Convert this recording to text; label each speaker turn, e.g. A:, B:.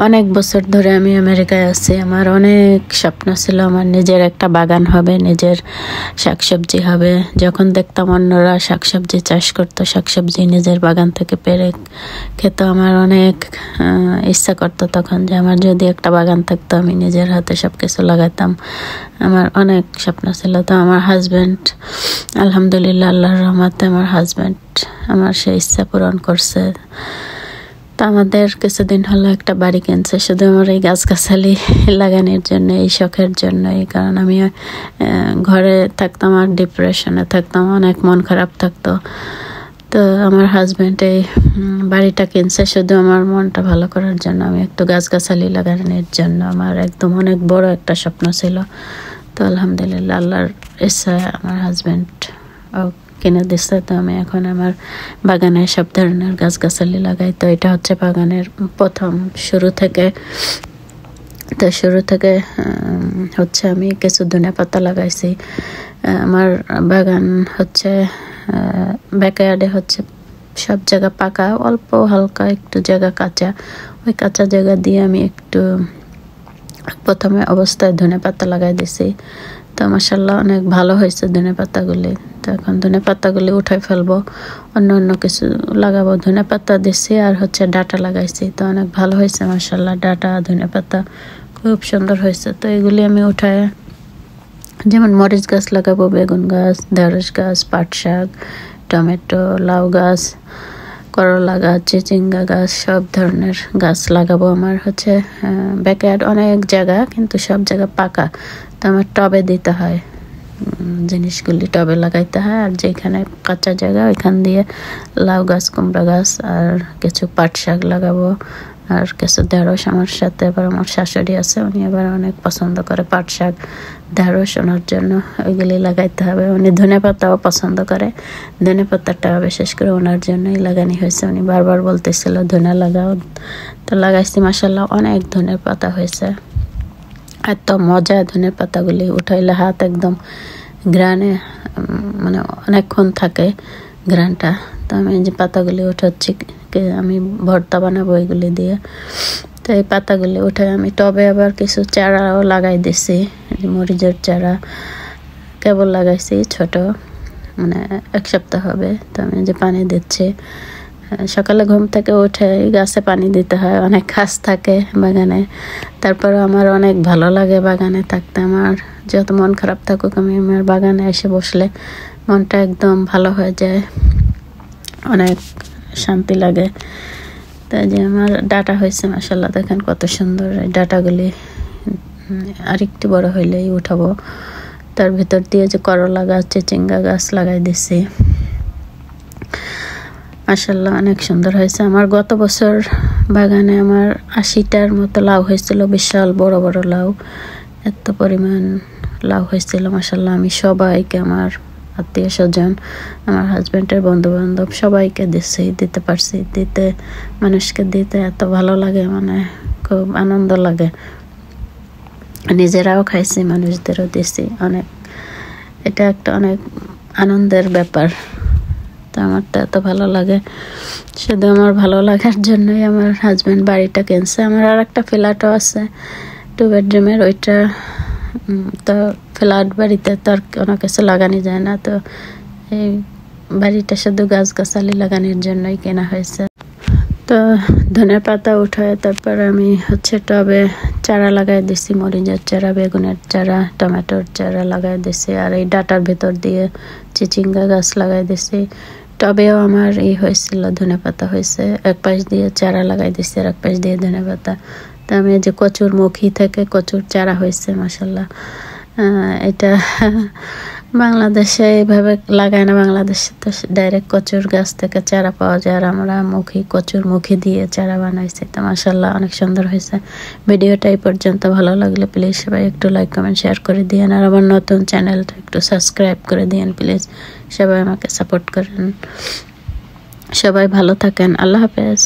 A: অনেক বছর ধরে আমি আমেরিকায় আছি। আমার অনেক স্বপ্ন ছিল আমার নিজের একটা বাগান হবে, নিজের শাকসবজি হবে। যখন দেখতাম অন্যরা শাকসবজি চাষ করতো, শাকসবজি নিজের বাগান থেকে পেরে খেত, আমার অনেক ইচ্ছা করতো তখন যে আমার যদি একটা বাগান থাকতো, আমি নিজের হাতে সব কিছু লাগাতাম। আমার অনেক স্বপ্ন ছিল। তো আমার হাজব্যান্ড, আলহামদুলিল্লাহ, আল্লাহর রহমতে আমার হাজব্যান্ড আমার সেই ইচ্ছা পূরণ করছে। তো আমাদের কিছুদিন হলো একটা বাড়ি কিনছে শুধু আমার এই গাছগাছালি লাগানোর জন্য, এই শখের জন্যই। কারণ আমি ঘরে থাকতাম আর ডিপ্রেশনে থাকতাম, অনেক মন খারাপ থাকতো। তো আমার হাজব্যান্ড এই বাড়িটা কিনছে শুধু আমার মনটা ভালো করার জন্য, আমি একটু গাছগাছালি লাগানোর জন্য। আমার একদম অনেক বড় একটা স্বপ্ন ছিল। তো আলহামদুলিল্লাহ, আল্লাহর ইচ্ছায় আমার হাজব্যান্ড কিনে দিচ্ছে। তো আমি এখন আমার বাগানে সব ধরনের গাছগাছালি লাগাই। তো এটা হচ্ছে বাগানের প্রথম শুরু থেকে হচ্ছে আমি কিছু ধনেপাতা লাগাইছি। আমার বাগান হচ্ছে ব্যাকয়ার্ডে হচ্ছে সব জায়গা পাকা, অল্প হালকা একটু জায়গা কাঁচা। ওই কাঁচা জায়গা দিয়ে আমি একটু প্রথমে অবস্থায় ধনেপাতা লাগাই দিছি। তো মাশাআল্লাহ অনেক ভালো হয়েছে ধনেপাতাগুলি। তো এখন ধনেপাতাগুলি উঠাই ফেলবো, অন্য কিছু লাগাবো। ধনেপাতা দিছি আর হচ্ছে ডাটা লাগাইছি। তো অনেক ভালো হয়েছে মাশাআল্লাহ, ডাটা ধনেপাতা খুব সুন্দর হয়েছে। তো এগুলি আমি উঠায় যেমন মরিচ গাছ লাগাবো, বেগুন গাছ, ঢেঁড়স গাছ, পাট শাক, টমেটো, লাউ গাছ, করলা গাছ, চিচিঙ্গা গাছ, সব ধরনের গাছ লাগাবো। আমার হচ্ছে ব্যাকয়ার্ড অনেক জায়গা, কিন্তু সব জায়গা পাকা। তো আমার টবে দিতে হয়, জিনিসগুলি টবে লাগাইতে হয়। আর যেখানে কাঁচা জায়গা ওইখান দিয়ে লাউ গাছ, কুমড়া গাছ আর কিছু পাট শাক লাগাবো। আর কিছু ঢেঁড়স, আমার সাথে আবার আমার শাশুড়ি আছে, উনি আবার অনেক পছন্দ করে পাট শাক, ঢেঁড়স, ওনার জন্য ওইগুলি লাগাইতে হবে। উনি ধনেপাতাও পছন্দ করে, ধনেপাতাটা বিশেষ করে ওনার জন্যই লাগানি হয়েছে। উনি বারবার বলতেছিল ধনে লাগাও। তো লাগাইছি মাশাআল্লাহ, অনেক ধনেপাতা হয়েছে। এত মজা ধনের পাতাগুলি উঠাইলে হাত একদম গ্রানে, মানে অনেকক্ষণ থাকে গ্রানটা। তো আমি যে পাতাগুলি উঠাচ্ছি, আমি ভর্তা বানাবো এগুলি দিয়ে। তো এই পাতাগুলি উঠে আমি টবে আবার কিছু চারাও লাগাই দিছি, মরিচের চারা কেবল লাগাইছি ছোট, মানে 1 সপ্তাহ হবে। তো আমি যে পানি দিচ্ছি, সকালে ঘুম থেকে উঠে গাছে পানি দিতে হয়, অনেক কাজ থাকে বাগানে। তারপরে আমার অনেক ভালো লাগে বাগানে থাকতে। আমার যত মন খারাপ থাকুক, আমি আমার বাগানে এসে বসলে মনটা একদম ভালো হয়ে যায়, অনেক শান্তি লাগে। তাই যে আমার ডাটা হয়েছে মাশাআল্লাহ, দেখেন কত সুন্দর। এই ডাটাগুলি আরেকটু বড় হইলেই উঠাবো। তার ভিতর দিয়ে যে করলা গাছ, চিচিঙ্গা গাছ লাগাই দিছি। মাশাআল্লাহ অনেক সুন্দর হয়েছে। আমার গত বছর বাগানে আমার 80টার মতো লাউ হয়েছিল, বিশাল বড় বড় লাউ, এত পরিমাণ লাউ হয়েছিল মাশাআল্লাহ। আমি সবাইকে, আমার আত্মীয় স্বজন, আমার হাজব্যান্ডের বন্ধু বান্ধব সবাইকে দিতে পারছি। মানুষকে দিতে এত ভালো লাগে, মানে খুব আনন্দ লাগে। নিজেরাও খাইছি, মানুষদেরও দিছি। এটা একটা অনেক আনন্দের ব্যাপার। তো আমার তো এত ভালো লাগে, শুধু আমার ভালো লাগার জন্যই আমার হাজব্যান্ড বাড়িটা কিনছে। আমার আর একটা ফ্ল্যাটও আছে 2 বেডরুমের, ওইটা তো ফ্ল্যাট বাড়িতে তো আর কোনো কিছু লাগানো যায় না। তো এই বাড়িটা শুধু গাছগাছালি লাগানোর জন্যই কেনা হয়েছে। তো ধনের পাতা উঠায় তারপর আমি হচ্ছে টবে চারা লাগাই দিছি, মরিচের চারা, বেগুনের চারা, টমেটোর চারা লাগাই দিছি। আর এই ডাটার ভেতর দিয়ে চিচিঙ্গা গাছ লাগাই দিছি। টবেও আমার হয়েছিল, ধনে পাতা হয়েছে। এক পাশ দিয়ে চারা লাগাই দিছি আর এক পাশ দিয়ে ধনে পাতা। তো আমি যে কচুর মুখী থেকে কচুর চারা হয়েছে মাশাআল্লাহ। এটা বাংলাদেশে এইভাবে লাগায় না, বাংলাদেশে তো ডাইরেক্ট কচুর গাছ থেকে চারা পাওয়া যায়। আর আমরা কচুর মুখী দিয়ে চারা বানাইছি। তো মাশাআল্লাহ অনেক সুন্দর হয়েছে। ভিডিওটা এই পর্যন্ত ভালো লাগলে প্লিজ সবাই একটু লাইক, কমেন্ট, শেয়ার করে দিয়েন। আর আমার নতুন চ্যানেলটা একটু সাবস্ক্রাইব করে দিয়েন প্লিজ। সবাই আমাকে সাপোর্ট করেন। সবাই ভালো থাকেন। আল্লাহ হাফেজ।